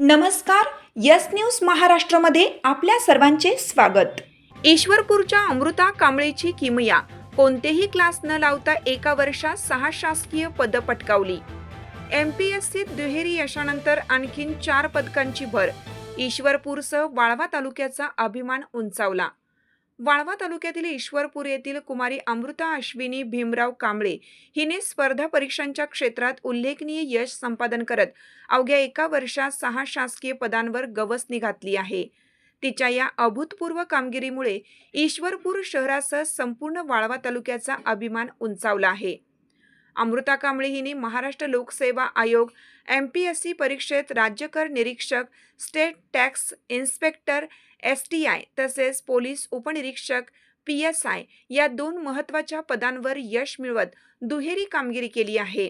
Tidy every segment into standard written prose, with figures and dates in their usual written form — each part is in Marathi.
नमस्कार, यस न्यूज महाराष्ट्रामध्ये आपल्या सर्वांचे स्वागत। ईश्वरपूरच्या अमृता कांबळेची किमया कोणतेही क्लास न लावता एका वर्षात 6 शासकीय पदं पटकावली। एमपीएससीत दुहेरी यशानंतर आणखीन 4 पदकांची भर। ईश्वरपूरसह वाळवा तालुक्याचा अभिमान उंचावला। वाळवा तालुक्यातील ईश्वरपूर येथील कुमारी अमृता अश्विनी भीमराव कांबळे हिने स्पर्धा परीक्षांच्या क्षेत्रात उल्लेखनीय यश संपादन करत अवघ्या एका वर्षात 6 शासकीय पदांवर गवसणी घातली आहे। तिच्या या अभूतपूर्व कामगिरीमुळे ईश्वरपूर शहरासह संपूर्ण वाळवा तालुक्याचा अभिमान उंचावला आहे। अमृता कांबळे हिने महाराष्ट्र लोकसेवा आयोग एमपीएससी परीक्षेत राज्यकर निरीक्षक, स्टेट टॅक्स इन्स्पेक्टर STI तसेच पोलीस उपनिरीक्षक PSI या 2 महत्त्वाच्या पदांवर यश मिळवत दुहेरी कामगिरी केली आहे।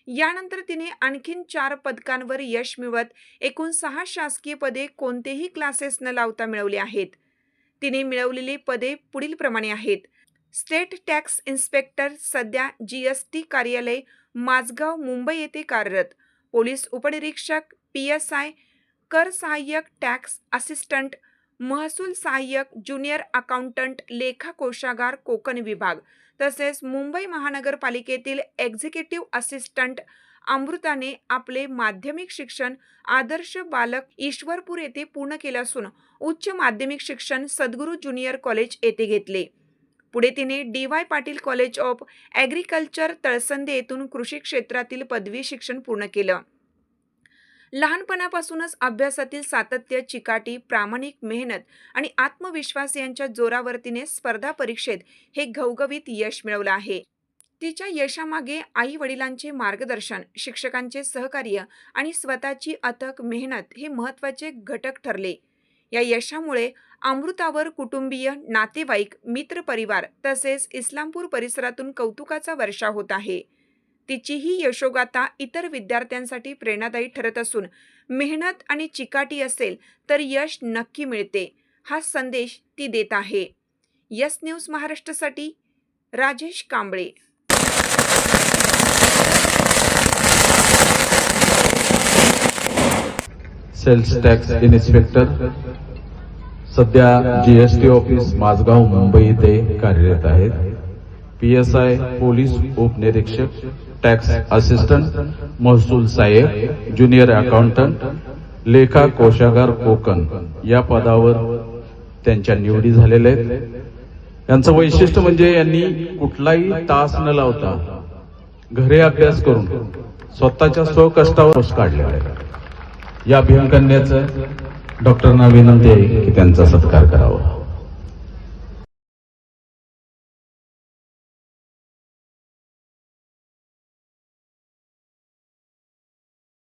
यानंतर तिने आणखीन 4 पदकांवर यश मिळवत एकूण 6 शासकीय पदे कोणतेही क्लासेस न लावता मिळवली आहेत। तिने मिळवलेली पदे पुढील प्रमाणे आहेत। स्टेट टॅक्स इन्स्पेक्टर सध्या GST कार्यालय माझगाव मुंबई येथे कार्यरत। पोलीस उपनिरीक्षक PSI, कर सहाय्यक टॅक्स असिस्टंट, महसूल सहाय्यक, ज्युनियर अकाउंटंट, लेखा कोषागार कोकण विभाग तसेच मुंबई महानगरपालिकेतील एक्झिक्युटिव्ह असिस्टंट। अमृताने आपले माध्यमिक शिक्षण आदर्श बालक ईश्वरपूर येथे पूर्ण केले असून उच्च माध्यमिक शिक्षण सद्गुरू ज्युनियर कॉलेज येथे घेतले। पुढे तिने DY Patil College of Agriculture Talsande येथून कृषी क्षेत्रातील पदवी शिक्षण पूर्ण केलं। लहानपणापासूनच अभ्यासातील सातत्य, चिकाटी, प्रामाणिक मेहनत आणि आत्मविश्वास यांच्या जोरावर तिने स्पर्धा परीक्षेत हे घवघवीत यश मिळवलं आहे। तिच्या यशामागे आई वडिलांचे मार्गदर्शन, शिक्षकांचे सहकार्य आणि स्वतःची अथक मेहनत हे महत्त्वाचे घटक ठरले। या यशामुळे अमृतावर कुटुंबीय, नातेवाईक, मित्रपरिवार तसेच इस्लामपूर परिसरातून कौतुकाचा वर्षाव होत आहे। तिची ही यशोगाथा इतर विद्यार्थ्यांसाठी प्रेरणादायी ठरत असून मेहनत आणि चिकाटी असेल तर यश नक्की मिळते, हा संदेश ती देत आहे। यस न्यूज महाराष्ट्रासाठी Rajesh Kamble. Sales tax inspector सध्या GST ऑफिस माझगाव मुंबई येथे कार्यरत आहेत। PSI पोलीस उपनिरीक्षक, टॅक्स असिस्टंट, महसूल सहाय्यक, ज्युनियर अकाउंटंट, लेखा कोषागार कोकण या पदावर त्यांच्या निवडी झालेल्या आहेत। यांचं वैशिष्ट्य म्हणजे यांनी कुठलाही तास न लावता घरी अभ्यास करून स्वतःच्या स्वकष्टावर पास काढलेला आहे। या भीमकन्याचं डॉक्टरांना विनंती आहे की त्यांचा सत्कार करावा।